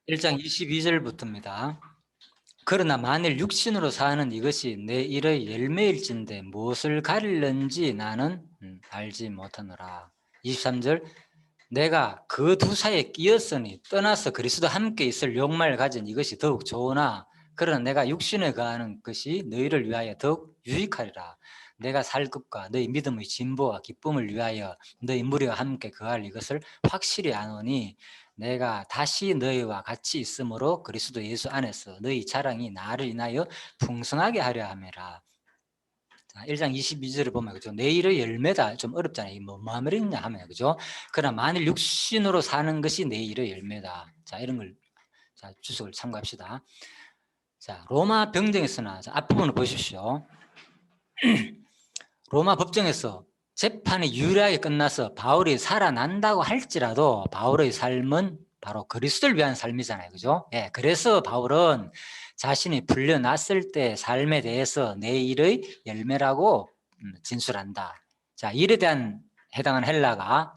1장 22절부터입니다. 그러나 만일 육신으로 사는 이것이 내 일의 열매일진데 무엇을 가리는지 나는 알지 못하노라. 23절 내가 그 두 사이에 끼었으니 떠나서 그리스도 함께 있을 욕망을 가진 이것이 더욱 좋으나 그러나 내가 육신에 거하는 것이 너희를 위하여 더욱 유익하리라. 내가 살 것과 너희 믿음의 진보와 기쁨을 위하여 너희 무리와 함께 거할 이것을 확실히 아노니 내가 다시 너희와 같이 있으므로 그리스도 예수 안에서 너희 자랑이 나를 인하여 풍성하게 하려 함이라. 1장 22절을 보면 그죠? 내일의 열매다. 좀 어렵잖아요. 뭐 말이냐 하면 그죠? 그러나 만일 육신으로 사는 것이 내일의 열매다. 자, 이런 걸 주석을 참고합시다. 자, 로마 병정에서나 앞부분을 보십시오. 로마 법정에서 재판이 유리하게 끝나서 바울이 살아난다고 할지라도 바울의 삶은 바로 그리스도를 위한 삶이잖아요. 그죠? 예, 그래서 바울은 자신이 풀려났을 때 삶에 대해서 내일의 열매라고 진술한다. 자, 일에 대한 해당하는 헬라가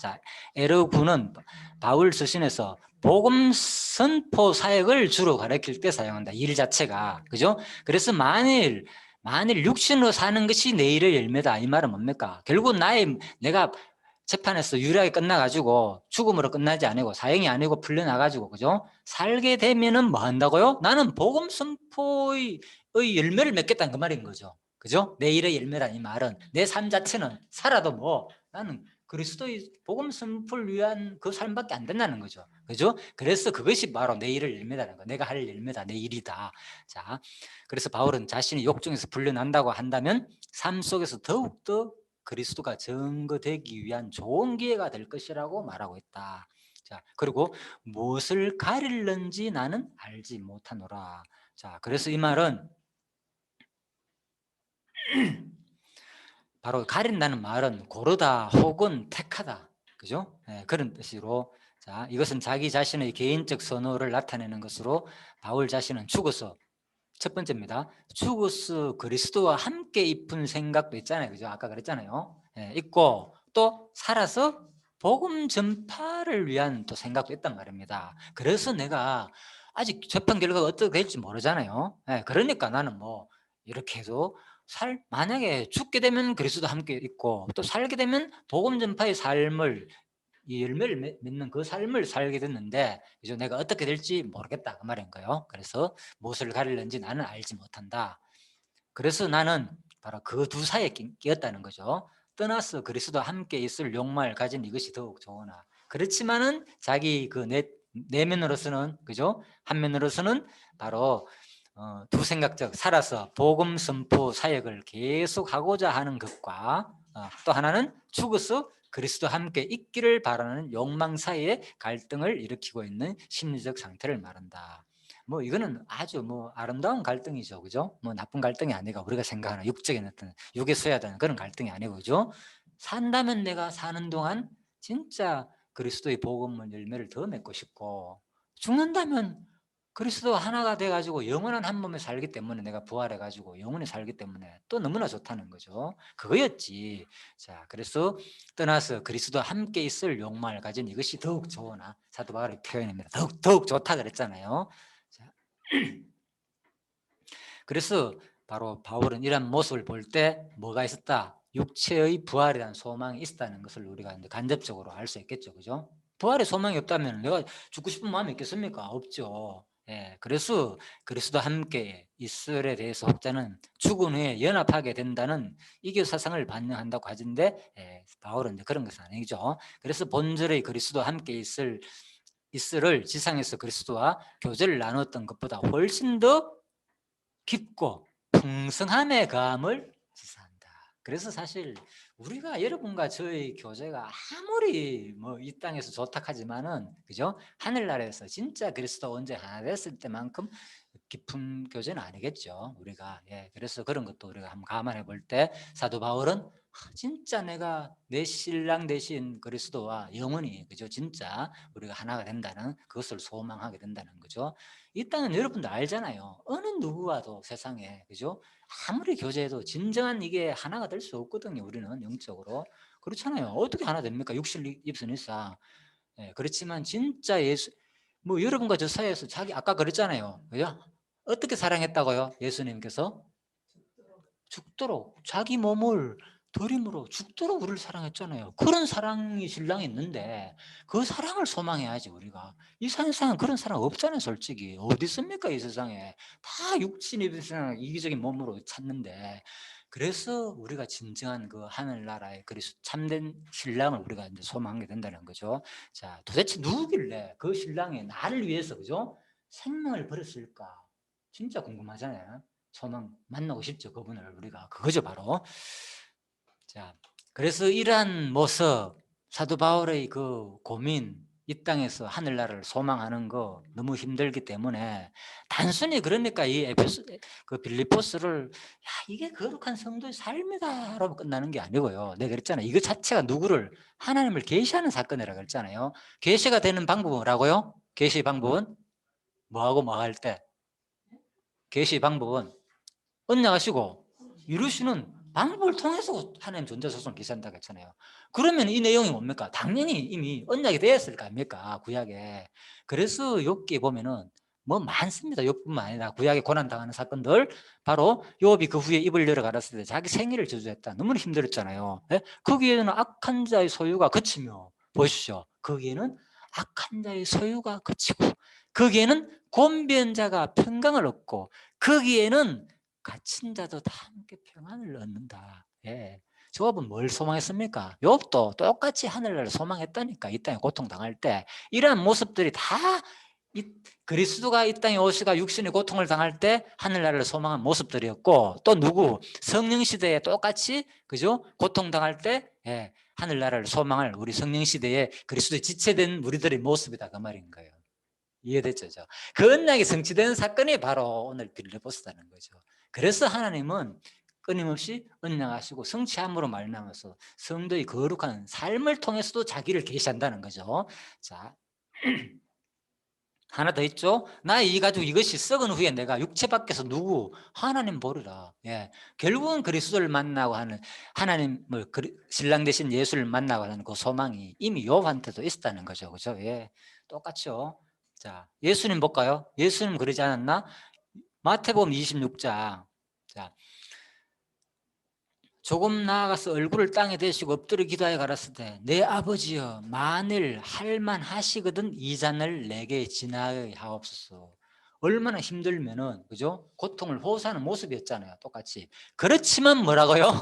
에르구는 바울 서신에서 복음 선포 사역을 주로 가리킬 때 사용한다. 일 자체가. 그죠? 그래서 만일 육신으로 사는 것이 내일의 열매다. 이 말은 뭡니까? 결국 내가 재판에서 유일하게 끝나가지고 죽음으로 끝나지 아니고 사형이 아니고 풀려나가지고 그죠? 살게 되면은 뭐 한다고요? 나는 복음 선포의 열매를 맺겠다는 그 말인 거죠. 그죠? 내일의 열매란 이 말은 내 삶 자체는 살아도 뭐 나는 그리스도의 복음 선포를 위한 그 삶밖에 안 된다는 거죠. 그죠? 그래서 그것이 바로 내일의 열매다는 거. 내가 할 열매다. 내 일이다. 자, 그래서 바울은 자신이 욕정에서 풀려난다고 한다면 삶 속에서 더욱더 그리스도가 증거되기 위한 좋은 기회가 될 것이라고 말하고 있다. 자, 그리고 무엇을 가릴는지 나는 알지 못하노라. 자, 그래서 이 말은 바로 가린다는 말은 고르다 혹은 택하다. 그죠? 네, 그런 뜻으로 자, 이것은 자기 자신의 개인적 선호를 나타내는 것으로 바울 자신은 죽어서 첫 번째입니다. 죽어서 그리스도와 함께 입은 생각도 있잖아요. 그죠? 아까 그랬잖아요. 예, 있고 또 살아서 복음 전파를 위한 또 생각도 있단 말입니다. 그래서 내가 아직 재판 결과가 어떻게 될지 모르잖아요. 예, 그러니까 나는 뭐 이렇게 해도 만약에 죽게 되면 그리스도 함께 있고 또 살게 되면 복음 전파의 삶을 이 열매를 맺는 그 삶을 살게 됐는데 이제 내가 어떻게 될지 모르겠다 그 말인 거예요. 그래서 무엇을 가리는지 나는 알지 못한다. 그래서 나는 바로 그 두 사이에 끼었다는 거죠. 떠나서 그리스도와 함께 있을 욕망을 가진 이것이 더욱 좋으나 그렇지만은 자기 그 내면으로서는 그죠? 한면으로서는 바로 두 생각적 살아서 복음 선포 사역을 계속 하고자 하는 것과 또 하나는 죽어서 그리스도와 함께 있기를 바라는 욕망 사이에 갈등을 일으키고 있는 심리적 상태를 말한다. 뭐 이거는 아주 뭐 아름다운 갈등이죠, 그죠? 뭐 나쁜 갈등이 아니고 우리가 생각하는 육적인 어떤 육에 써야되는 그런 갈등이 아니고, 그죠? 산다면 내가 사는 동안 진짜 그리스도의 복음을 열매를 더 맺고 싶고, 죽는다면 그리스도 하나가 돼가지고 영원한 한 몸에 살기 때문에 내가 부활해가지고 영원히 살기 때문에 또 너무나 좋다는 거죠. 그거였지. 자, 그래서 떠나서 그리스도와 함께 있을 욕망을 가진 이것이 더욱 좋으나 사도 바울의 표현입니다. 더욱 좋다 그랬잖아요. 자, 그래서 바로 바울은 이런 모습을 볼 때 뭐가 있었다? 육체의 부활이라는 소망이 있었다는 것을 우리가 이제 간접적으로 알 수 있겠죠, 그죠? 부활의 소망이 없다면 내가 죽고 싶은 마음이 있겠습니까? 없죠. 예, 그래서 그리스도 함께 있을에 대해서 혹자는 죽은 후에 연합하게 된다는 이교 사상을 반영한다고 하던데, 예, 바울은 이제 그런 것은 아니죠. 그래서 본절의 그리스도 함께 있을을 지상에서 그리스도와 교제를 나눴던 것보다 훨씬 더 깊고 풍성함의 감을 지사한다. 그래서 사실 우리가 여러분과 저의 교제가 아무리 뭐 이 땅에서 좋다 하지만은 그죠? 하늘나라에서 진짜 그리스도 언제 하나 됐을 때만큼 깊은 교제는 아니겠죠. 우리가. 예. 그래서 그런 것도 우리가 한번 감안해 볼 때 사도 바울은 진짜 내가 내 신랑 대신 그리스도와 영원히 그죠? 진짜 우리가 하나가 된다는 그것을 소망하게 된다는 거죠. 이 땅은 여러분도 알잖아요. 어느 누구와도 세상에 그죠? 아무리 교제해도 진정한 이게 하나가 될 수 없거든요. 우리는 영적으로 그렇잖아요. 어떻게 하나 됩니까? 육실 입선 이상. 예, 그렇지만 진짜 뭐 여러분과 저 사이에서 자기 아까 그랬잖아요. 그죠? 어떻게 사랑했다고요? 예수님께서 죽도록 자기 몸을 들임으로 죽도록 우리를 사랑했잖아요. 그런 사랑이 신랑이 있는데 그 사랑을 소망해야지 우리가. 이 세상에 그런 사랑 없잖아요. 솔직히 어디 있습니까 이 세상에. 다 육신이 이기적인 몸으로 찾는데, 그래서 우리가 진정한 그 하늘나라의 그리스도 참된 신랑을 우리가 이제 소망하게 된다는 거죠. 자, 도대체 누구길래 그 신랑이 나를 위해서, 그죠, 생명을 버렸을까? 진짜 궁금하잖아요. 소망 만나고 싶죠, 그분을. 우리가 그거죠 바로. 자, 그래서 이러한 모습, 사도 바울의 그 고민, 이 땅에서 하늘나라를 소망하는 거 너무 힘들기 때문에 단순히, 그러니까 이 에베소 그 빌립보스를 야 이게 거룩한 성도의 삶이다라고 끝나는 게 아니고요. 내가 그랬잖아요. 이거 자체가 누구를, 하나님을 계시하는 사건이라고 그랬잖아요. 계시가 되는 방법은 뭐라고요? 계시 방법은 뭐하고 뭐 할 때? 계시 방법은 언약하시고 이루시는 방법을 통해서 하나님 존재 소성을 계시한다고 했잖아요. 그러면 이 내용이 뭡니까? 당연히 이미 언약이 되었을 거 아닙니까? 구약에. 그래서 욥기에 보면은 뭐 많습니다. 욥뿐만 아니라 구약에 고난당하는 사건들. 바로 욥이 그 후에 입을 열어 가랐을 때 자기 생일을 저주했다. 너무나 힘들었잖아요. 예? 거기에는 악한 자의 소유가 그치며, 보십시오, 거기에는 악한 자의 소유가 그치고, 거기에는 곤비한 자가 평강을 얻고, 거기에는 갇힌 자도 다 함께 평안을 얻는다. 예. 조업은 뭘 소망했습니까? 욥도 똑같이 하늘나라를 소망했다니까. 이 땅에 고통당할 때 이러한 모습들이 다 그리스도가 이 땅에 오시가 육신의 고통을 당할 때 하늘나라를 소망한 모습들이었고, 또 누구? 성령 시대에 똑같이, 그죠, 고통당할 때 하늘나라를 소망할 우리 성령 시대에 그리스도의 지체된 우리들의 모습이다, 그 말인 거예요. 이해됐죠? 그 언약이 성취되는 사건이 바로 오늘 빌립보스라는 거죠. 그래서 하나님은 끊임없이 언약하시고 성취함으로 말미암아서 성도의 거룩한 삶을 통해서도 자기를 계시한다는 거죠. 자, 하나 더 있죠. 나의 이 가지고 이것이 썩은 후에 내가 육체 밖에서 누구? 하나님 보리라. 예. 결국은 그리스도를 만나고 하는, 하나님을 신랑 되신 예수를 만나고 하는 그 소망이 이미 욥한테도 있었다는 거죠. 그죠? 예. 똑같죠. 자, 예수님 볼까요? 예수님 그러지 않았나? 마태복음 26장. 자, 조금 나아가서 얼굴을 땅에 대시고 엎드려 기도하여 가랐을 때, 내 아버지여 만일 할만하시거든 이 잔을 내게 지나게 하옵소서. 얼마나 힘들면은, 그죠, 고통을 호소하는 모습이었잖아요. 똑같이. 그렇지만 뭐라고요?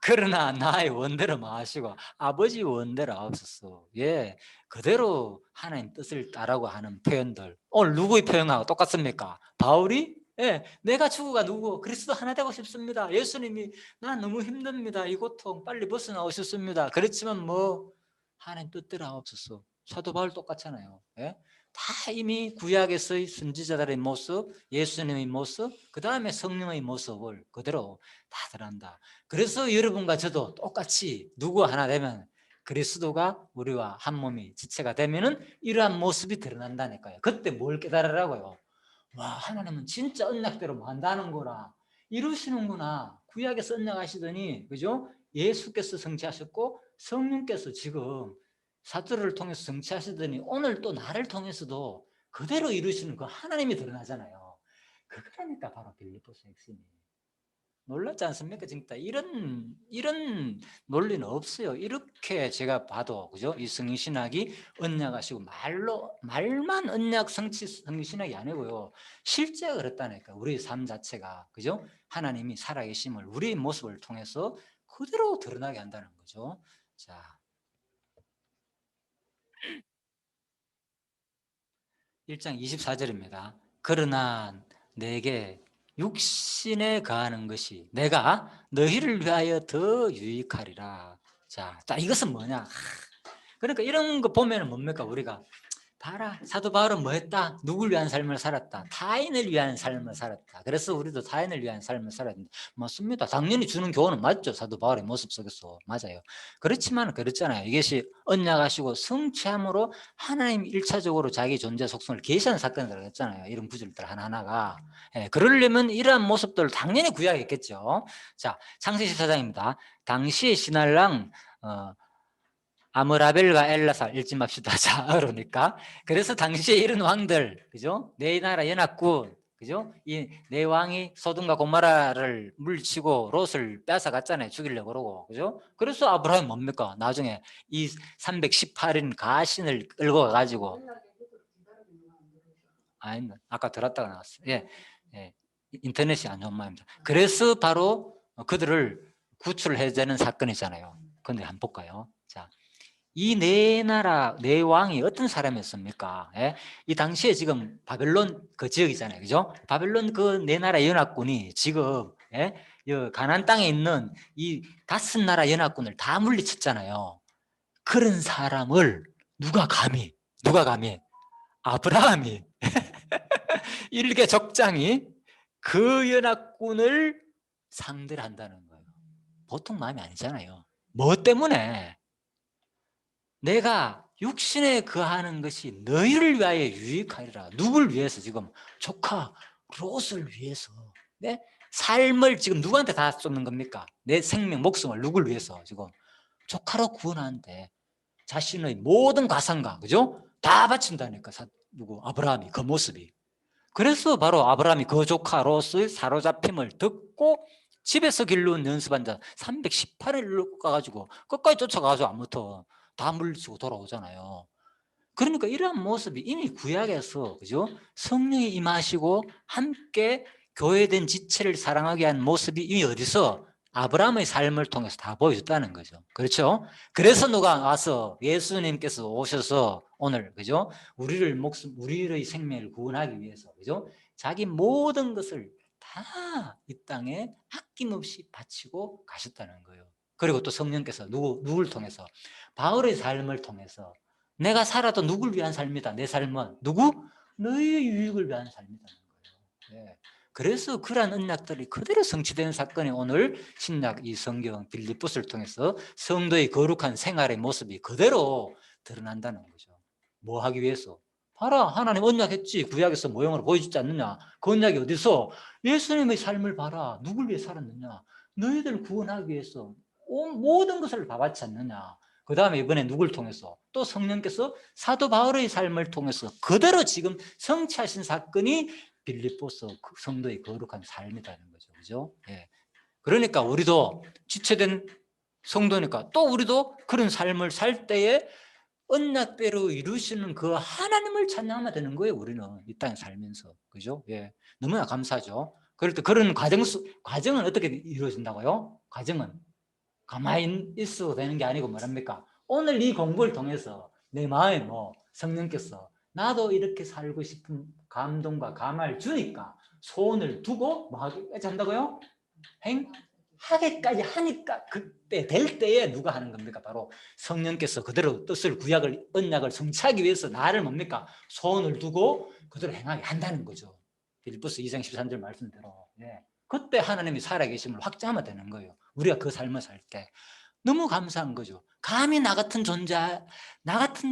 그러나 나의 원대로 마시고 아버지 원대로 하옵소서. 예, 그대로 하나님 뜻을 따라고 하는 표현들, 오늘 누구의 표현하고 똑같습니까? 바울이, 예, 내가 죽어가 누구? 그리스도 하나 되고 싶습니다. 예수님이 난 너무 힘듭니다. 이 고통 빨리 벗어나오셨습니다. 그렇지만 뭐 하나님 뜻대로 하옵소서. 사도 바울 똑같잖아요. 예? 다 이미 구약에서의 선지자들의 모습, 예수님의 모습, 그 다음에 성령의 모습을 그대로 다 드러난다. 그래서 여러분과 저도 똑같이 누구 하나 되면, 그리스도가 우리와 한 몸이 지체가 되면은 이러한 모습이 드러난다니까요. 그때 뭘 깨달으라고요? 와, 하나님은 진짜 언약대로 뭐 한다는 거라, 이루시는구나. 구약에서 언약하시더니, 그죠? 예수께서 성취하셨고 성령께서 지금 사도를 통해서 성취하시더니 오늘 또 나를 통해서도 그대로 이루시는 그 하나님이 드러나잖아요. 그거라니까 바로 빌립보서 핵심이. 놀랍지 않습니까? 진짜 이런 논리는 없어요. 이렇게 제가 봐도, 그죠? 이 성신학이 언약하시고 말만 언약 성신학이 아니고요. 실제가 그렇다니까. 우리 삶 자체가, 그죠? 하나님이 살아계심을 우리의 모습을 통해서 그대로 드러나게 한다는 거죠. 자, 1장 24절입니다. 그러나 내게 육신에 가하는 것이 내가 너희를 위하여 더 유익하리라. 자, 이것은 뭐냐? 그러니까 이런 거 보면 뭡니까? 우리가 봐라, 사도 바울은 뭐 했다? 누굴 위한 삶을 살았다? 타인을 위한 삶을 살았다. 그래서 우리도 타인을 위한 삶을 살아야 된다. 맞습니다. 당연히 주는 교훈은 맞죠. 사도 바울의 모습 속에서 맞아요. 그렇지만 그렇잖아요. 이것이 언약하시고 성취함으로 하나님 1차적으로 자기 존재 속성을 계시하는 사건이라고 했잖아요. 이런 구절들 하나하나가. 예, 그러려면 이러한 모습들을 당연히 구약했겠죠. 자, 창세기 14장입니다. 당시의 신할랑 아므라벨과 엘라살 읽지 맙시다. 자, 그러니까 그래서 당시에 이런 왕들, 그죠? 네 나라 연합군, 그죠? 이 네 왕이 소돔과 고모라를 물리치고 롯을 뺏어 갔잖아요. 죽이려고 그러고, 그죠? 그래서 아브라함이 뭡니까? 나중에 이 318인 가신을 끌고 가가지고, 아니, 아까 들었다가 나왔어요. 예, 예, 인터넷이 안 좋은 모양입니다. 그래서 바로 그들을 구출해야 되는 사건이잖아요. 근데 한번 볼까요? 자. 이 네 나라 네 왕이 어떤 사람이었습니까? 예? 이 당시에 지금 바벨론 그 지역이잖아요, 그죠? 바벨론 그 네 나라 연합군이 지금 예? 가나안 땅에 있는 이 5나라 연합군을 다 물리쳤잖아요. 그런 사람을 누가 감히 아브라함이 일개 적장이 그 연합군을 상대를 한다는 거예요. 보통 마음이 아니잖아요. 뭐 때문에? 내가 육신에 거하는 것이 너희를 위하여 유익하리라. 누굴 위해서? 지금 조카 롯을 위해서. 내 삶을 지금 누구한테 다 쏟는 겁니까? 내 생명 목숨을 누굴 위해서? 지금 조카로 구원하는데 자신의 모든 가상과, 그죠? 다 바친다니까. 누구? 아브라함이 그 모습이. 그래서 바로 아브라함이 그 조카 롯의 사로잡힘을 듣고 집에서 길러온 연습한 자 318일 가가지고 끝까지 쫓아가서 아무튼 다 물리치고 돌아오잖아요. 그러니까 이러한 모습이 이미 구약에서, 그죠? 성령이 임하시고 함께 교회된 지체를 사랑하게 한 모습이 이미 어디서? 아브라함의 삶을 통해서 다 보여줬다는 거죠. 그렇죠? 그래서 누가 와서 예수님께서 오셔서 오늘, 그죠? 우리의 생명을 구원하기 위해서, 그죠? 자기 모든 것을 다 이 땅에 아낌없이 바치고 가셨다는 거예요. 그리고 또 성령께서 누굴 통해서? 바울의 삶을 통해서 내가 살아도 누굴 위한 삶이다. 내 삶은 누구? 너희의 유익을 위한 삶이라는 거예요. 네. 그래서 그러한 언약들이 그대로 성취되는 사건이 오늘 신약 이 성경 빌립보서를 통해서 성도의 거룩한 생활의 모습이 그대로 드러난다는 거죠. 뭐 하기 위해서? 봐라, 하나님 언약했지. 구약에서 모형으로 보여주지 않느냐. 그 언약이 어디서? 예수님의 삶을 봐라. 누굴 위해 살았느냐. 너희들 구원하기 위해서 모든 것을 다 바치 않느냐. 그 다음에 이번에 누굴 통해서? 또 성령께서 사도 바울의 삶을 통해서 그대로 지금 성취하신 사건이 빌립보서 성도의 거룩한 삶이라는 거죠. 그죠? 예. 그러니까 우리도 지체된 성도니까 또 우리도 그런 삶을 살 때에 언약대로 이루시는 그 하나님을 찬양하면 되는 거예요. 우리는 이 땅에 살면서. 그죠? 예. 너무나 감사하죠. 그럴 때 그런 과정은 어떻게 이루어진다고요? 과정은 가만히 있어도 되는 게 아니고 뭐랍니까? 오늘 이 공부를 통해서 내 마음에 성령께서 나도 이렇게 살고 싶은 감동과 감화를 주니까 손을 두고 뭐 하기까지 한다고요? 행하게까지 하니까 그때 될 때에 누가 하는 겁니까? 바로 성령께서 그대로 뜻을 구약을 언약을 성취하기 위해서 나를 뭡니까? 손을 두고 그대로 행하게 한다는 거죠. 빌립보서 2장 13절 말씀대로. 예. 그때 하나님이 살아계심을 확증하면 되는 거예요. 우리가 그 삶을 살 때. 너무 감사한 거죠. 감히 나 같은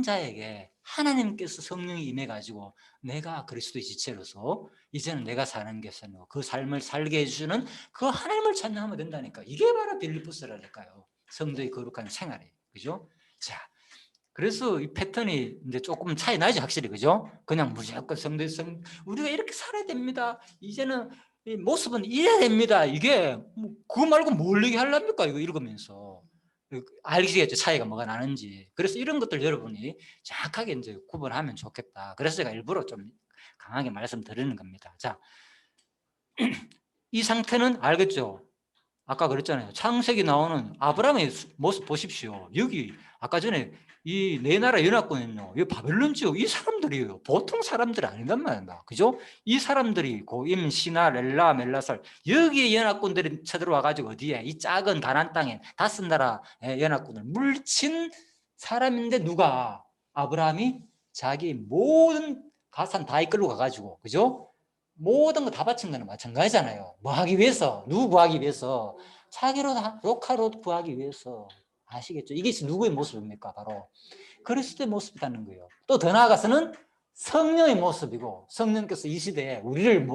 자에게 하나님께서 성령이 임해가지고 내가 그리스도의 지체로서 이제는 내가 사는 것이 아니고 그 삶을 살게 해주는 그 하나님을 찬양하면 된다니까. 이게 바로 빌립보서라니까요. 성도의 거룩한 생활이에요. 그죠? 자, 그래서 이 패턴이 이제 조금 차이 나죠, 확실히. 그죠? 그냥 무조건 우리가 이렇게 살아야 됩니다. 이제는 이 모습은 이래야 됩니다. 이게 그거 말고 뭘 얘기하려합니까? 이거 읽으면서. 알시겠죠? 차이가 뭐가 나는지. 그래서 이런 것들 여러분이 정확하게 이제 구분하면 좋겠다. 그래서 제가 일부러 좀 강하게 말씀드리는 겁니다. 자, 이 상태는 알겠죠? 아까 그랬잖아요. 창세기 나오는 아브라함의 모습 보십시오. 여기 아까 전에 이 네 나라 연합군은요, 이 바벨론 지역 이 사람들이에요. 보통 사람들이 아닌단 말입니다. 그죠? 이 사람들이 고임, 시나, 렐라, 멜라살 여기에 연합군들이 쳐들어와 가지고 어디에 이 작은 가나안 땅에 5나라 연합군을 물친 사람인데 누가? 아브라함이 자기 모든 가산 다 이끌고 가가지고, 그죠? 모든 거 다 바친 거는 마찬가지잖아요. 뭐 하기 위해서? 누구 구하기 위해서? 자기로 로카롯 구하기 위해서. 아시겠죠? 이게 누구의 모습입니까? 바로 그리스도의 모습이라는 거예요. 또 더 나아가서는 성령의 모습이고, 성령께서 이 시대에 우리를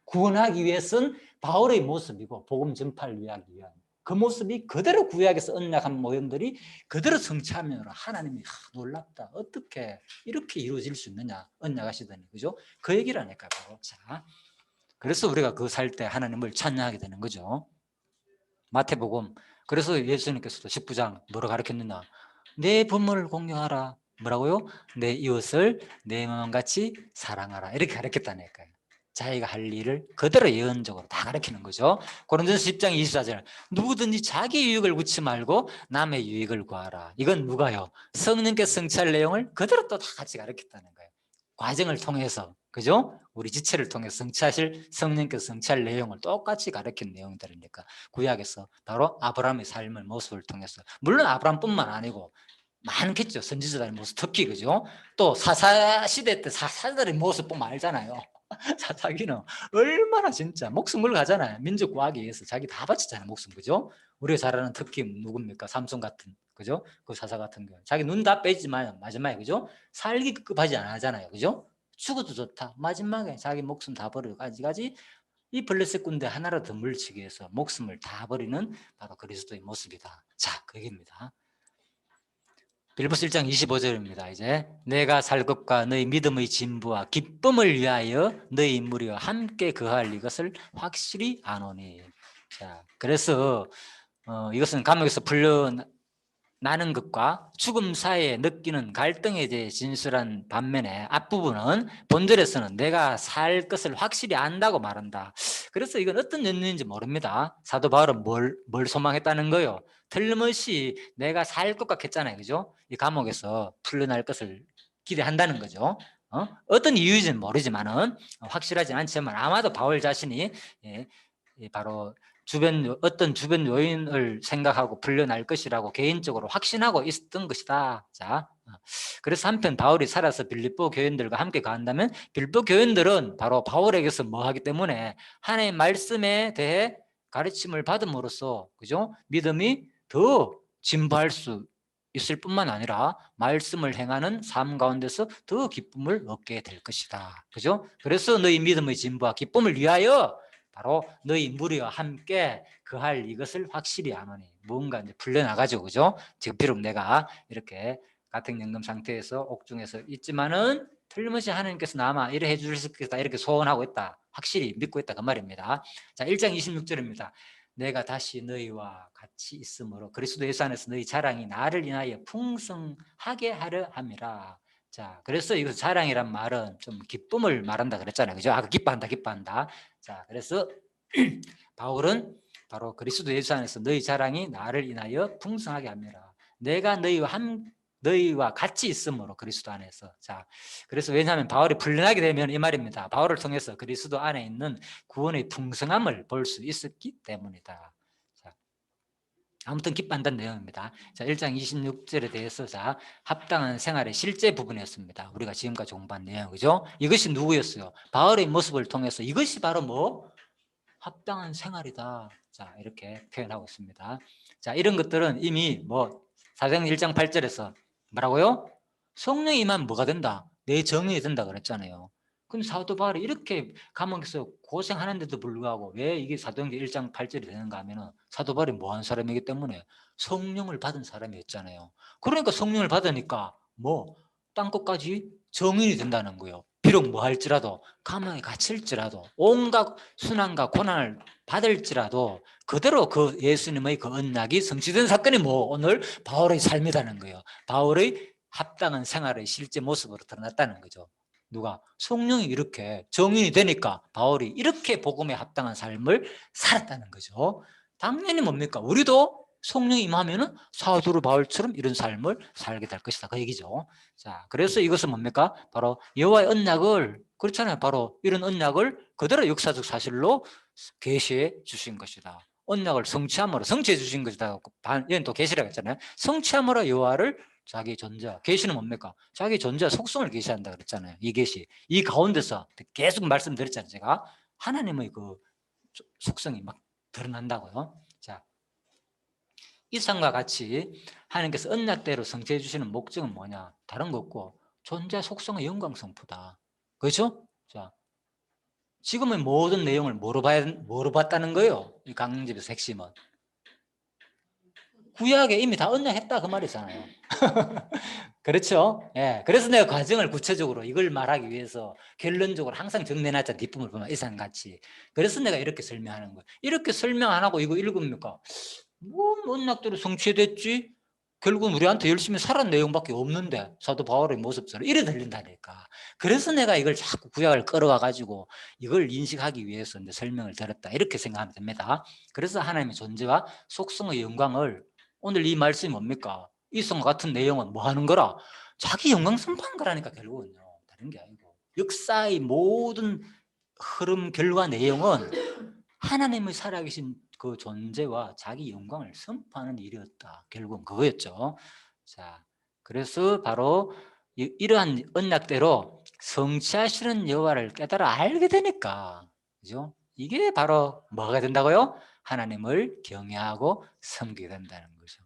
구원하기 위해서는 바울의 모습이고 복음 전파를 위하기 위한 그 모습이 그대로 구약에서 언약한 모형들이 그대로 성취하면 하나님이 놀랍다. 어떻게 이렇게 이루어질 수 있느냐 언약하시더니, 그죠? 그 얘기를 하니까 바로. 자, 그래서 우리가 그거 살 때 하나님을 찬양하게 되는 거죠. 마태복음. 그래서 예수님께서도 19장 뭐라 가르쳤느냐? 내 부모를 공경하라. 뭐라고요? 내 이웃을 내 마음같이 사랑하라. 이렇게 가르쳤다니까요. 자기가 할 일을 그대로 예언적으로 다 가르치는 거죠. 고린도전서 10장 24절. 누구든지 자기 유익을 구치 말고 남의 유익을 구하라. 이건 누가요? 성령께서 성취할 내용을 그대로 또 다 같이 가르쳤다는 거예요. 과정을 통해서, 그죠? 우리 지체를 통해서 성취하실 성령께서 성취할 내용을 똑같이 가르친 내용들이니까 구약에서 바로 아브라함의 삶을 모습을 통해서, 물론 아브라함뿐만 아니고 많겠죠. 선지자들의 모습 특히, 그죠? 또 사사 시대 때 사사들의 모습 보면 알잖아요. 사사기는 얼마나 진짜 목숨 걸고 가잖아요. 민족 구하기 위해서 자기 다 바치잖아요. 목숨, 그죠? 우리가 잘 아는 특히 누굽니까? 삼손 같은, 그죠? 그 사사 같은 경우 자기 눈 다 빼지만 마지막에, 그죠? 살기 급급하지 안 하잖아요. 그죠? 죽어도 좋다. 마지막에 자기 목숨 다 버리고 가지가지 이 블레셋 군대 하나라도 더 물리치기 위해서 목숨을 다 버리는 바로 그리스도의 모습이다. 자, 그 얘기입니다. 빌립보서 1장 25절입니다. 이제 내가 살 것과 너희 믿음의 진부와 기쁨을 위하여 너희 인물이와 함께 거할 이것을 확실히 아노니. 자, 그래서 이것은 감옥에서 풀려나는 것과 죽음 사이에 느끼는 갈등에 대해 진술한 반면에 앞부분은 본절에서는 내가 살 것을 확실히 안다고 말한다. 그래서 이건 어떤 연륜인지 모릅니다. 사도 바울은 뭘 소망했다는 거예요? 틀림없이 내가 살 것 같겠잖아요. 그죠? 이 감옥에서 풀려날 것을 기대한다는 거죠. 어떤 이유인지는 모르지만은 확실하진 않지만 아마도 바울 자신이 바로 어떤 주변 요인을 생각하고 풀려날 것이라고 개인적으로 확신하고 있었던 것이다. 자, 그래서 한편 바울이 살아서 빌립보 교인들과 함께 가한다면 빌립보 교인들은 바로 바울에게서 뭐 하기 때문에 하나님의 말씀에 대해 가르침을 받음으로써, 그죠? 믿음이 더 진보할 수 있을 뿐만 아니라 말씀을 행하는 삶 가운데서 더 기쁨을 얻게 될 것이다. 그죠? 그래서 너희 믿음의 진보와 기쁨을 위하여 바로 너희 무리와 함께 그할 이것을 확실히 아노니. 뭔가 이제 풀려나가죠. 그죠? 지금 비록 내가 이렇게 가택연금 상태에서 옥중에서 있지만은 틀림없이 하나님께서 나마 이래 해주실 것이다 이렇게 소원하고 있다. 확실히 믿고 있다 그 말입니다. 자, 1장 26절입니다. 내가 다시 너희와 같이 있으므로 그리스도 예수 안에서 너희 자랑이 나를 인하여 풍성하게 하려 함이라. 자, 그래서 이거 자랑이란 말은 좀 기쁨을 말한다 그랬잖아요. 그죠? 아까 기뻐한다. 자, 그래서 바울은 바로 그리스도 예수 안에서 너희 자랑이 나를 인하여 풍성하게 합니다. 내가 너희와 같이 있으므로 그리스도 안에서. 자, 그래서 왜냐하면 바울이 풀려나게 되면 이 말입니다. 바울을 통해서 그리스도 안에 있는 구원의 풍성함을 볼 수 있었기 때문이다. 자, 아무튼 기뻐한다는 내용입니다. 자, 1장 26절에 대해서 자, 합당한 생활의 실제 부분이었습니다. 우리가 지금까지 공부한 내용, 그죠? 이것이 누구였어요? 바울의 모습을 통해서 이것이 바로 뭐? 합당한 생활이다. 자, 이렇게 표현하고 있습니다. 자, 이런 것들은 이미 뭐 사도행전 1장 8절에서 뭐라고요? 성령이 임하면 뭐가 된다? 내 정인이 된다 그랬잖아요. 근데 사도 바울이 이렇게 감옥에서 고생하는데도 불구하고 왜 이게 사도행전 1장 8절이 되는가 하면은 사도 바울이 뭐한 사람이기 때문에 성령을 받은 사람이었잖아요. 그러니까 성령을 받으니까 뭐 땅끝까지 정인이 된다는 거예요. 비록 뭐 할지라도 감옥에 갇힐지라도 온갖 순환과 고난을 받을지라도 그대로 그 예수님의 그 언약이 성취된 사건이 뭐 오늘 바울의 삶이라는 거예요. 바울의 합당한 생활의 실제 모습으로 드러났다는 거죠. 누가? 성령이 이렇게 정인이 되니까 바울이 이렇게 복음에 합당한 삶을 살았다는 거죠. 당연히 뭡니까? 우리도 성령이 임하면은 사도 바울처럼 이런 삶을 살게 될 것이다. 그 얘기죠. 자, 그래서 이것은 뭡니까? 바로 여호와의 언약을, 그렇잖아요. 바로 이런 언약을 그대로 역사적 사실로 계시해 주신 것이다. 언약을 성취함으로 성취해 주신 것이다. 얘는 또 계시라고 했잖아요. 성취함으로 여호와를 자기 존재, 계시는 뭡니까? 자기 존재 속성을 계시한다 그랬잖아요. 이 계시, 이 가운데서 계속 말씀드렸잖아요. 제가 하나님의 그 속성이 막 드러난다고요. 자, 이상과 같이 하나님께서 언약대로 성취해 주시는 목적은 뭐냐? 다른 거 없고 존재 속성의 영광성부다. 그렇죠? 자, 지금의 모든 내용을 뭐로 봤다는 거예요? 이 강림집에서 핵심은 구약에 이미 다 언약했다 그 말이잖아요. 그렇죠? 예. 그래서 내가 과정을 구체적으로 이걸 말하기 위해서 결론적으로 항상 정리해놨잖아. 뒷부분을 보면 이상같이. 그래서 내가 이렇게 설명하는 거예요. 이렇게 설명 안 하고 이거 읽으니까 뭐 언약대로 성취됐지? 결국은 우리한테 열심히 살았 내용밖에 없는데 사도 바울의 모습처럼 이래 들린다니까. 그래서 내가 이걸 자꾸 구약을 끌어와 가지고 이걸 인식하기 위해서 이제 설명을 드렸다 이렇게 생각하면 됩니다. 그래서 하나님의 존재와 속성의 영광을 오늘 이 말씀이 뭡니까? 이성과 같은 내용은 뭐 하는 거라? 자기 영광 선포한 거라니까. 결국은요 다른 게 아니고 역사의 모든 흐름 결과 내용은 하나님의 살아계신 그 존재와 자기 영광을 선포하는 일이었다. 결국은 그거였죠. 자, 그래서 바로 이러한 언약대로 성취하시는 여호와를 깨달아 알게 되니까, 그죠? 이게 바로 뭐가 된다고요? 하나님을 경외하고 섬기게 된다는 거죠.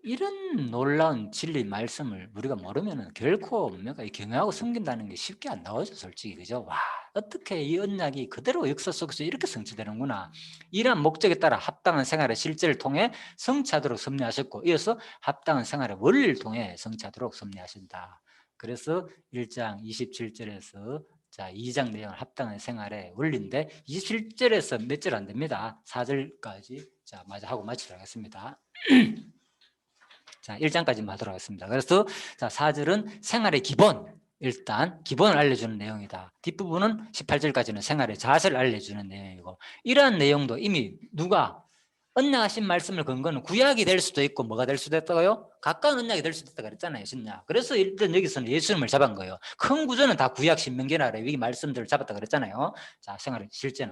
이런 놀라운 진리 말씀을 우리가 모르면 결코 뭔가 경외하고 섬긴다는 게 쉽게 안 나오죠, 솔직히. 그죠? 와, 어떻게 이 언약이 그대로 역사 속에서 이렇게 성취되는구나. 이러한 목적에 따라 합당한 생활의 실제를 통해 성취하도록 섭리하셨고, 이어서 합당한 생활의 원리를 통해 성취하도록 섭리하신다. 그래서 1장 27절에서 자, 2장 내용을 합당한 생활의 원리인데 27절에서 몇 절 안 됩니다. 4절까지 자, 마저 하고 마치도록 하겠습니다. 자, 1장까지만 하도록 하겠습니다. 그래서 자, 4절은 생활의 기본, 일단 기본을 알려주는 내용이다. 뒷부분은 18절까지는 생활의 자세를 알려주는 내용이고, 이러한 내용도 이미 누가 언약하신 말씀을 근거는 구약이 될 수도 있고 뭐가 될 수도 있다고요? 가까운 언약이 될 수도 있다 그랬잖아요, 신약. 그래서 일단 여기서는 예수님을 잡은 거예요. 큰 구조는 다 구약, 신명기나 레위기 말씀들을 잡았다 그랬잖아요. 자, 생활의 실제는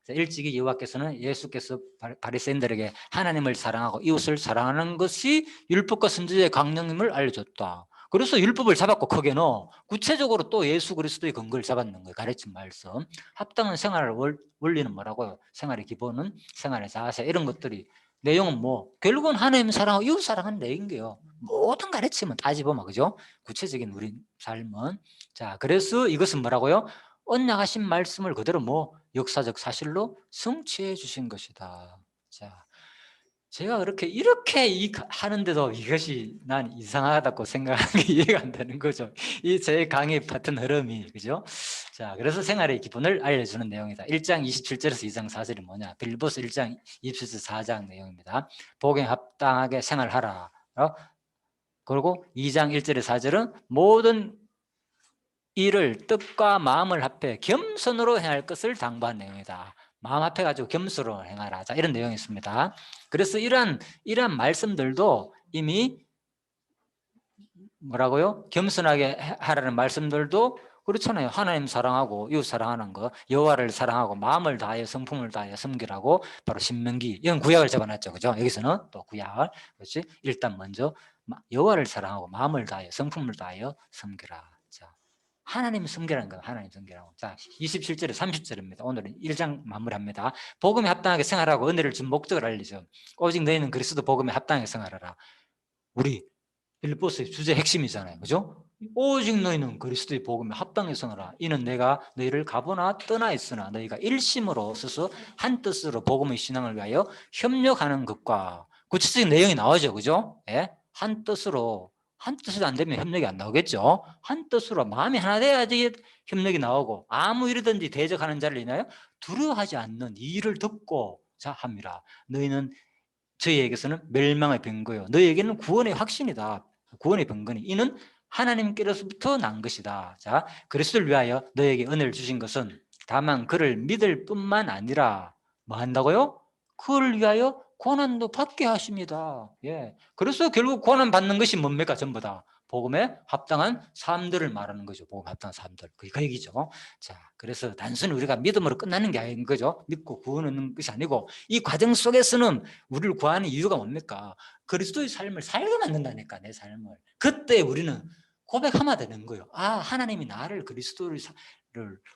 일찍이 여호와께서는 예수께서 바리새인들에게 하나님을 사랑하고 이웃을 사랑하는 것이 율법과 선지자의 강령임을 알려줬다. 그래서 율법을 잡았고 크게는 구체적으로 또 예수 그리스도의 근거를 잡았는 거예요. 가르친 말씀. 합당한 생활의 원리는 뭐라고요? 생활의 기본은 생활의 자세, 이런 것들이 내용은 뭐 결국은 하나님 사랑하고 이웃 사랑하는 내용인 거예요. 모든 가르침은 따지보면, 그죠? 구체적인 우리 삶은. 자, 그래서 이것은 뭐라고요? 언약하신 말씀을 그대로 뭐 역사적 사실로 성취해 주신 것이다. 자, 제가 이렇게 하는데도 이것이 난 이상하다고 생각하는 게 이해가 안 되는 거죠. 이 제 강의 같은 흐름이, 그죠? 자, 그래서 생활의 기본을 알려주는 내용이다. 1장 27절에서 2장 4절이 뭐냐? 빌립보서 1장 27절 4장 내용입니다. 복에 합당하게 생활하라. 그리고 2장 1절에 4절은 모든 일을 뜻과 마음을 합해 겸손으로 행할 것을 당부한 내용이다. 마음 합해가지고 겸손으로 행하라. 자, 이런 내용이 있습니다. 그래서 이러한 말씀들도 이미 뭐라고요? 겸손하게 하라는 말씀들도 그렇잖아요. 하나님 사랑하고 이웃 사랑하는 거, 여호와를 사랑하고 마음을 다하여 성품을 다하여 섬기라고 바로 신명기, 이건 구약을 잡아놨죠, 그죠? 여기서는 또 구약을, 그렇지? 일단 먼저 여호와를 사랑하고 마음을 다하여 성품을 다하여 섬기라. 자, 하나님 섬기라는 거, 하나님 섬기라고. 자, 27절에 30절입니다. 오늘은 1장 마무리합니다. 복음에 합당하게 생활하고 은혜를 준 목적을 알리죠. 오직 너희는 그리스도 복음에 합당하게 생활하라. 우리 빌립보서의 주제 핵심이잖아요, 그죠? 오직 너희는 그리스도의 복음에 합당히 성하라. 이는 내가 너희를 가보나 떠나 있으나 너희가 일심으로 서서 한 뜻으로 복음의 신앙을 위하여 협력하는 것과 구체적인 내용이 나오죠, 그죠? 예? 한 뜻으로 안 되면 협력이 안 나오겠죠. 한 뜻으로 마음이 하나 돼야지 협력이 나오고, 아무 일이든지 대적하는 자를 인하여 두려워하지 않는 이 일을 듣고 자 합니다. 너희는 저희에게서는 멸망의 병거요, 너희에게는 구원의 확신이다. 구원의 병거니 이는 하나님께로부터 난 것이다. 자, 그리스도를 위하여 너에게 은혜를 주신 것은 다만 그를 믿을 뿐만 아니라 뭐 한다고요? 그를 위하여 고난도 받게 하십니다. 예. 그래서 결국 고난 받는 것이 뭡니까? 전부 다 복음에 합당한 삶들을 말하는 거죠. 복음에 합당한 삶들. 그 얘기죠. 자, 그래서 단순히 우리가 믿음으로 끝나는 게 아닌 거죠. 믿고 구원하는 것이 아니고 이 과정 속에서는 우리를 구하는 이유가 뭡니까? 그리스도의 삶을 살게 만든다니까, 내 삶을. 그때 우리는 고백하면 되는 거예요. 아, 하나님이 나를 그리스도를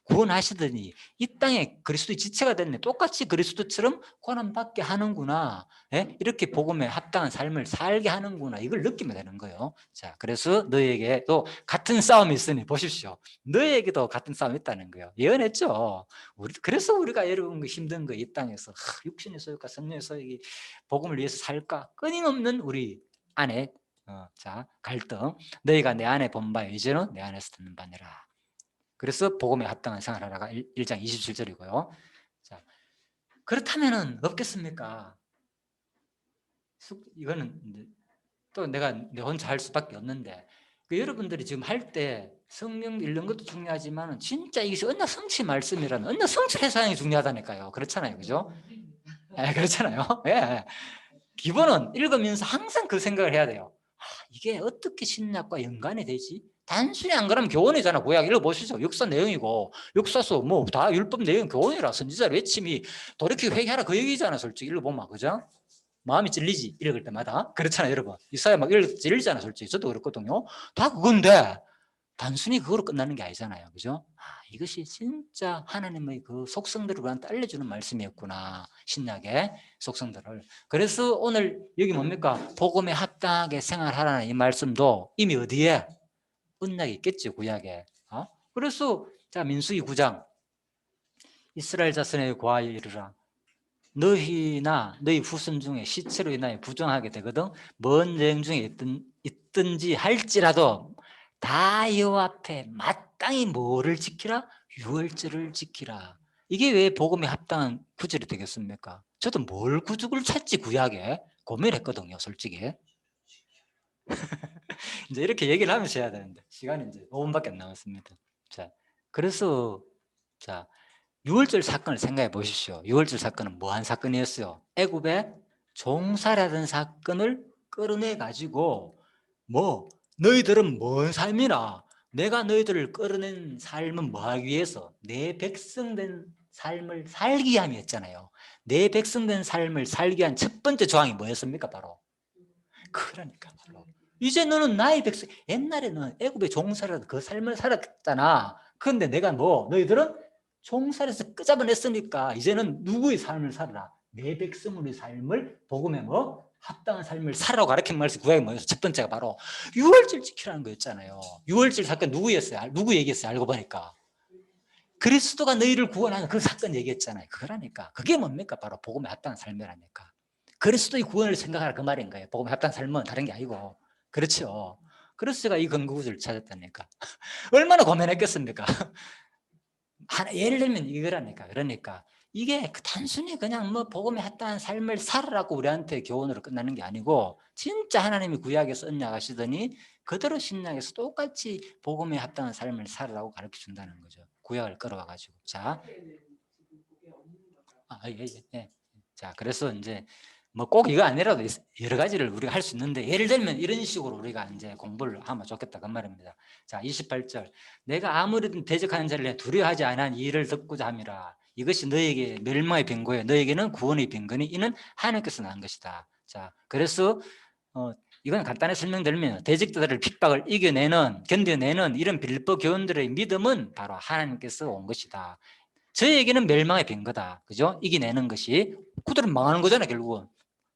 구원하시더니 이 땅에 그리스도의 지체가 됐네. 똑같이 그리스도처럼 고난받게 하는구나. 예? 이렇게 복음에 합당한 삶을 살게 하는구나. 이걸 느끼면 되는 거예요. 자, 그래서 너희에게도 같은 싸움이 있으니 보십시오. 너희에게도 같은 싸움이 있다는 거예요. 예언했죠. 그래서 우리가 여러분 힘든 거 이 땅에서 육신의 소유과 성령의 소유이 복음을 위해서 살까? 끊임없는 우리 안에 자, 갈등. 너희가 내 안에 본 바에 이제는 내 안에서 듣는 바니라. 그래서 복음에 합당한 생활하라가 1장 27절이고요. 자, 그렇다면은 없겠습니까? 이거는 또 내가 내 혼자 할 수밖에 없는데 여러분들이 지금 할 때 성령 읽는 것도 중요하지만 진짜 이것이 언약 성취 말씀이라는 언약 성취 회상이 중요하다니까요. 그렇잖아요, 그죠? 네, 그렇잖아요. 예. 기본은 읽으면서 항상 그 생각을 해야 돼요. 이게 어떻게 신약과 연관이 되지? 단순히 안 그러면 교훈이잖아. 구약 읽어보시죠. 역사 내용이고 역사서 뭐 다 율법 내용 교훈이라 선지자 외침이 돌이켜 회개하라 그 얘기잖아. 솔직히 읽어보면 그죠? 마음이 찔리지 읽을 때마다. 그렇잖아요, 여러분. 이사야 막 찔리잖아. 솔직히 저도 그렇거든요. 다 그건데 단순히 그거로 끝나는 게 아니잖아요. 그죠? 이것이 진짜 하나님의 그 속성들을 우리한테 알려주는 말씀이었구나. 신약의 속성들을. 그래서 오늘 여기 뭡니까? 복음에 합당하게 생활하라는 이 말씀도 이미 어디에? 언약이 있겠죠, 구약에. 그래서 자, 민수기 9장 이스라엘 자손에게 고하여 이르라. 너희나 너희 후손 중에 시체로 인하여 부정하게 되거든 먼 여행 중에 있든지 할지라도 다 여호와 앞에 마땅히 뭐를 지키라? 유월절을 지키라. 이게 왜 복음에 합당한 구절이 되겠습니까? 저도 뭘 구죽을 찾지 구약에 고민했거든요, 솔직히. 이제 이렇게 얘기를 하면서 해야 되는데 시간이 이제 5분밖에 안 남았습니다. 자, 그래서 자, 유월절 사건을 생각해 보십시오. 유월절 사건은 뭐한 사건이었어요? 애굽에 종살이하던 사건을 끌어내 가지고 뭐 너희들은 뭔 삶이나 내가 너희들을 끌어낸 삶은 뭐 하기 위해서 내 백성된 삶을 살기 위함이었잖아요. 내 백성된 삶을 살기 위한 첫 번째 조항이 뭐였습니까? 바로 그러니까 바로 이제 너는 나의 백성. 옛날에는 애굽의 종살이라도 그 삶을 살았잖아. 그런데 내가 뭐 너희들은 종살이에서 끄잡아냈으니까 이제는 누구의 삶을 살아라? 내 백성의 삶을 복음에 뭐 합당한 삶을 살라고 가르친 말씀 구약이 뭐였어? 첫 번째가 바로 유월절 지키라는 거였잖아요. 유월절 사건 누구였어요? 누구 얘기했어요? 알고 보니까 그리스도가 너희를 구원하는 그 사건 얘기했잖아요. 그러니까 그게 뭡니까? 바로 복음에 합당한 삶이라니까. 그리스도의 구원을 생각하라 그 말인 거예요. 복음에 합당한 삶은 다른 게 아니고. 그렇죠. 그래서 제가 이 근거구절을 찾았다니까. 얼마나 고민했겠습니까? 하나 예를 들면 이거라니까. 그러니까 이게 단순히 그냥 뭐 복음에 합당한 삶을 살으라고 우리한테 교훈으로 끝나는 게 아니고 진짜 하나님이 구약에서 언약하시더니 그대로 신약에서 똑같이 복음에 합당한 삶을 살으라고 가르쳐 준다는 거죠. 구약을 끌어와 가지고. 자, 예, 예, 예. 자, 그래서 이제 뭐 꼭 이거 아니라도 여러 가지를 우리가 할 수 있는데 예를 들면 이런 식으로 우리가 이제 공부를 하면 좋겠다 그 말입니다. 자, 28절 내가 아무리든 대적하는 자를 두려워하지 않은 이를 듣고자 함이라. 이것이 너에게 멸망의 빈고요 너에게는 구원의 빈거니 이는 하나님께서 난 것이다. 자, 그래서 이건 간단히 설명드리면 대적자들을 핍박을 이겨내는 견뎌내는 이런 빌립보 교원들의 믿음은 바로 하나님께서 온 것이다. 저에게는 멸망의 빈거다. 그죠? 이겨내는 것이 그들은 망하는 거잖아요, 결국은.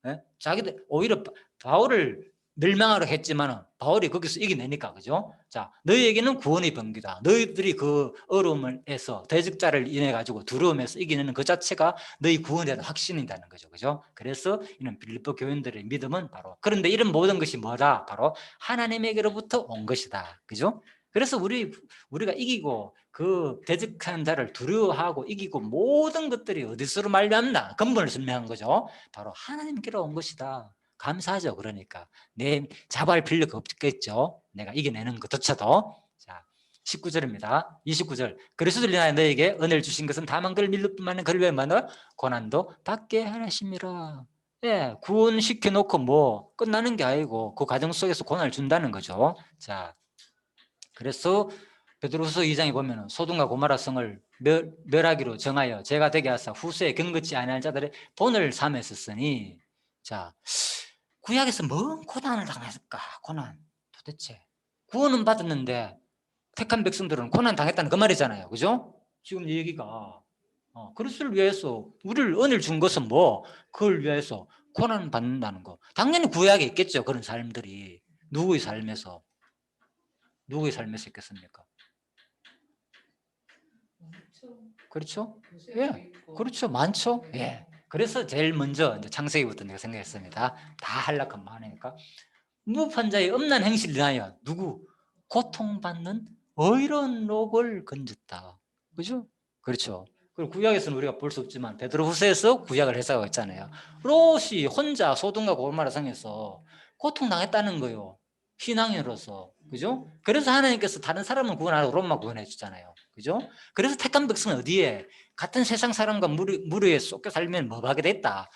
예? 자기들 오히려 바울을 멸망하려 했지만 바울이 거기서 이겨내니까. 그죠? 자, 너희에게는 구원의 병기다. 너희들이 그 어려움에서 대적자를 인해 가지고 두려움에서 이겨내는 그 자체가 너희 구원에 대한 확신이라는 거죠. 그죠? 그래서 이런 빌립보 교인들의 믿음은 바로 그런데 이런 모든 것이 뭐다? 바로 하나님에게로부터 온 것이다. 그죠? 그래서 우리가 이기고 그 대적하는 자를 두려워하고 이기고 모든 것들이 어디서로 말미암나 근본을 설명한 거죠. 바로 하나님께로 온 것이다. 감사하죠. 그러니까 내 자부할 필요가 없겠죠. 내가 이겨내는 것조차도. 자, 19절입니다. 29절 그리스도를 인하여 너에게 은혜를 주신 것은 다만 그를 믿을 뿐만 아니라 그를 위하여 고난도 받게 하심이라. 예, 구원시켜 놓고 뭐 끝나는 게 아니고 그 과정 속에서 고난을 준다는 거죠. 자, 그래서 베드로후서 2장에 보면 소돔과 고모라 성을 멸하기로 정하여 죄가 되게 하사 후세에 경건치 아니할 자들의 본을 삼았었으니. 자, 구약에서 뭔 고난을 당했을까? 고난 도대체 구원은 받았는데 택한 백성들은 고난 당했다는 그 말이잖아요. 그죠? 지금 이 얘기가 그리스도를 위해서 우리를 은혜를 준 것은 뭐 그걸 위해서 고난 받는다는 거. 당연히 구약에 있겠죠. 그런 삶들이 누구의 삶에서 있겠습니까? 그렇죠? 예, 그렇죠. 많죠. 예. 그래서 제일 먼저 이제 창세기부터 내가 생각했습니다. 다 한락한 많으니까 무법한 자의 음란 행실을 인하여 누구 고통받는 의로운 록을 건졌다. 그죠? 그렇죠. 그리고 구약에서는 우리가 볼 수 없지만 베드로후서에서 구약을 해석하고 있잖아요. 롯이 혼자 소돔과 고모라 성에서 고통당했다는 거예요. 신앙인으로서. 그죠? 그래서 하나님께서 다른 사람은 구원하고 롯만 구원해 주잖아요. 그죠? 그래서 택한 백성은 어디에? 같은 세상 사람과 무리에 쏟겨 살면 뭐 하게 됐다.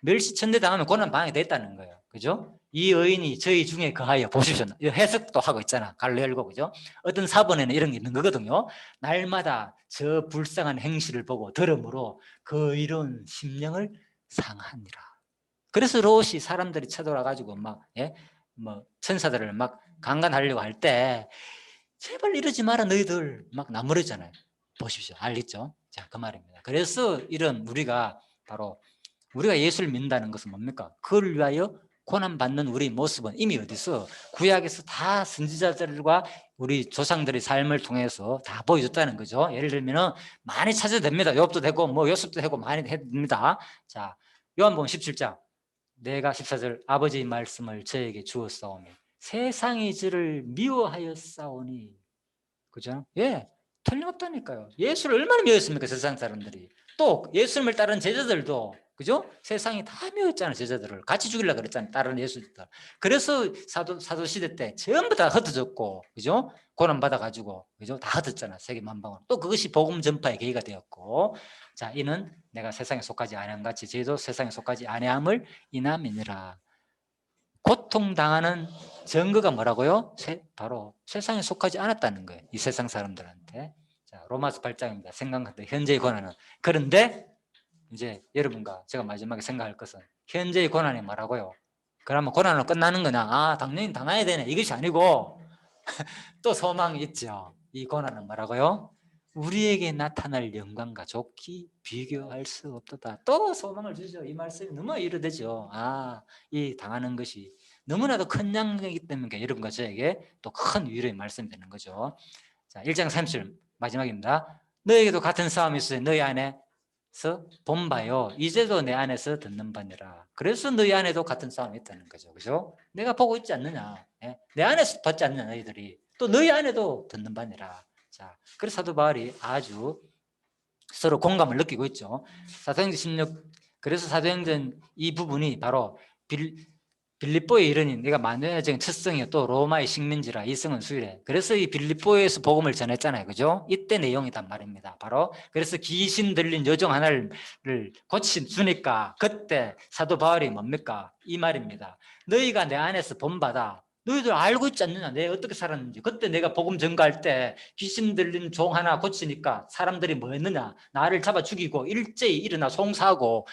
멸시천대 당하면 고난 방해 됐다는 거예요. 그죠? 이 의인이 저희 중에 거하여 보십시오. 해석도 하고 있잖아. 갈로 열고. 그죠? 어떤 사본에는 이런 게 있는 거거든요. 날마다 저 불쌍한 행실을 보고 들음으로 그 이런 심령을 상하니라. 그래서 롯이 사람들이 쳐들어 가지고 막 뭐 천사들을 막 강간하려고 할 때 제발 이러지 마라 너희들 막 나무르잖아요. 보십시오. 알겠죠? 자, 그 말입니다. 그래서 이런 우리가 예수를 믿는다는 것은 뭡니까? 그를 위하여 고난받는 우리 모습은 이미 어디서 구약에서 다 선지자들과 우리 조상들의 삶을 통해서 다 보여줬다는 거죠. 예를 들면 많이 찾아도 됩니다. 욥도 되고 뭐 요셉도 되고 많이 해도 됩니다. 자, 요한복음 17장 내가 14절 아버지의 말씀을 저에게 주었사오니 세상이 저를 미워하였사오니 그죠? 예, 틀림없다니까요. 예수를 얼마나 미워했습니까? 세상 사람들이. 또 예수님을 따른 제자들도 그죠? 세상이 다 미웠잖아요. 제자들을 같이 죽이려고 그랬잖아요. 다른 예수들. 그래서 사도 시대 때 전부 다 흩어졌고 그죠? 고난 받아가지고 그죠? 다 흩었잖아. 세계 만방으로. 또 그것이 복음 전파의 계기가 되었고 자, 이는 내가 세상에 속하지 아니함 같이 저희도 세상에 속하지 아니함을 이남이니라. 고통당하는 증거가 뭐라고요? 바로 세상에 속하지 않았다는 거예요. 이 세상 사람들한테. 자, 로마서 8장입니다. 생각한다. 현재의 고난은. 그런데 이제 여러분과 제가 마지막에 생각할 것은 현재의 고난이 뭐라고요? 그러면 고난은 끝나는 거냐? 아, 당연히 당해야 되네. 이것이 아니고 또 소망이 있죠. 이 고난은 뭐라고요? 우리에게 나타날 영광과 좋기 비교할 수 없도다. 또 소망을 주죠. 이 말씀이 너무 이해되죠. 아, 이 당하는 것이 너무나도 큰 양이기 때문에 여러분과 저에게 또 큰 위로의 말씀이 되는 거죠. 자, 1장 30절 마지막입니다. 너에게도 같은 싸움이 있어요. 너희 안에서 본 바요. 이제도 내 안에서 듣는 바니라. 그래서 너희 안에도 같은 싸움이 있다는 거죠. 그죠? 내가 보고 있지 않느냐. 내 안에서 받지 않느냐 너희들이. 또 너희 안에도 듣는 바니라. 자, 그래서 사도 바울이 아주 서로 공감을 느끼고 있죠. 사도행전 16 그래서 사도행전 이 부분이 바로 빌립보에 이르니 내가 만유적인 첫성이요 또 로마의 식민지라 이성은 수일해. 그래서 이 빌립보에서 복음을 전했잖아요. 그죠? 이때 내용이단 말입니다. 바로 그래서 귀신 들린 여종 하나를 고쳐주니까 그때 사도 바울이 뭡니까? 이 말입니다. 너희가 내 안에서 본받아 너희들 알고 있지 않느냐? 내가 어떻게 살았는지. 그때 내가 복음 전가할 때 귀신 들린 종 하나 고치니까 사람들이 뭐 했느냐? 나를 잡아 죽이고 일제히 일어나 송사하고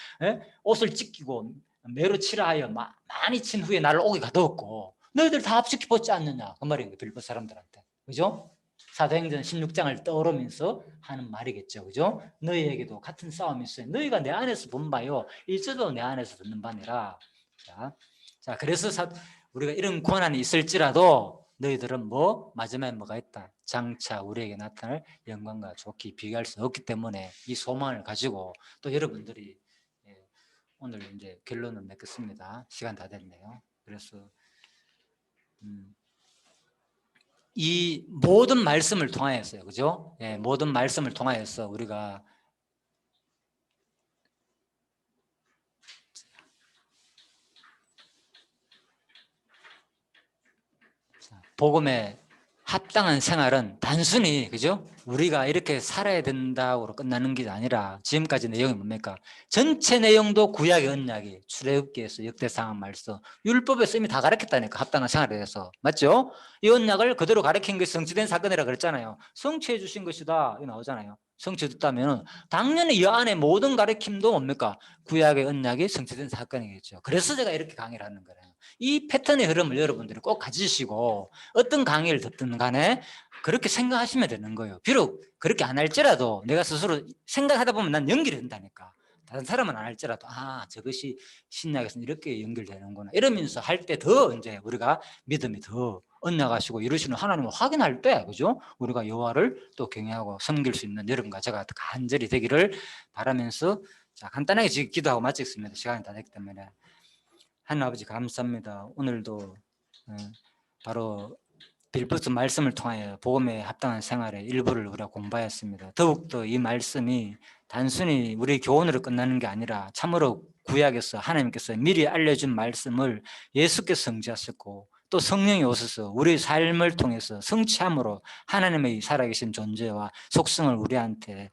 옷을 찢기고 매로 치라 하여 많이 친 후에 나를 옥에 가두었고 너희들 다 합숙해 보지 않느냐? 그 말이에요. 빌립보 사람들한테. 그죠? 사도행전 16장을 떠오르면서 하는 말이겠죠. 그죠? 너희에게도 같은 싸움이 있어요. 너희가 내 안에서 본 바요. 일저도 내 안에서 듣는 바니라. 자, 그래서 우리가 이런 고난이 있을지라도 너희들은 마지막에 뭐가 있다. 장차 우리에게 나타날 영광과 좋게 비교할 수 없기 때문에 이 소망을 가지고 또 여러분들이 오늘 이제 결론을 맺겠습니다. 시간 다 됐네요. 그래서 이 모든 말씀을 통하여서요, 그죠? 모든 말씀을 통하여서 우리가 복음에 합당한 생활은 단순히 그죠? 우리가 이렇게 살아야 된다고 끝나는 게 아니라 지금까지 내용이 뭡니까? 전체 내용도 구약의 언약이 출애굽기에서 역대상황 말씀 율법에서 이미 다 가르쳤다니까 합당한 생활에 대해서 맞죠? 이 언약을 그대로 가르친 것이 성취된 사건이라 그랬잖아요. 성취해 주신 것이다 이거 나오잖아요. 성취됐다면 당연히 이 안에 모든 가르침도 뭡니까? 구약의 언약이 성취된 사건이겠죠. 그래서 제가 이렇게 강의를 하는 거예요. 이 패턴의 흐름을 여러분들이 꼭 가지시고 어떤 강의를 듣든 간에 그렇게 생각하시면 되는 거예요. 비록 그렇게 안 할지라도 내가 스스로 생각하다 보면 난 연결이 된다니까. 다른 사람은 안 할지라도 저것이 신약에서는 이렇게 연결되는구나 이러면서 할 때 더 이제 우리가 믿음이 더 언약하시고 이루시는 하나님을 확인할 때, 그죠? 우리가 여호와를 또 경외하고 섬길 수 있는 여러분과 제가 간절히 되기를 바라면서 자, 간단하게 지금 기도하고 마치겠습니다. 시간이 다 됐기 때문에. 하나님 아버지 감사합니다. 오늘도 바로 빌보스 말씀을 통하여 복음에 합당한 생활의 일부를 우리가 공부하였습니다. 더욱더 이 말씀이 단순히 우리 교훈으로 끝나는 게 아니라 참으로 구약에서 하나님께서 미리 알려준 말씀을 예수께서 성취하셨고 또 성령이 오셔서 우리 삶을 통해서 성취함으로 하나님의 살아계신 존재와 속성을 우리한테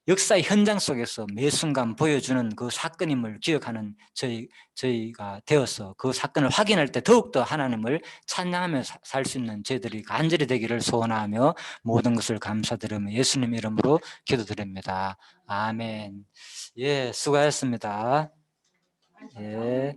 역사의 현장 속에서 매 순간 보여주는 그 사건임을 기억하는 저희가 되어서 그 사건을 확인할 때 더욱더 하나님을 찬양하며 살 수 있는 저희들이 간절히 되기를 소원하며 모든 것을 감사드리며 예수님 이름으로 기도드립니다. 아멘. 예, 수고하셨습니다. 예.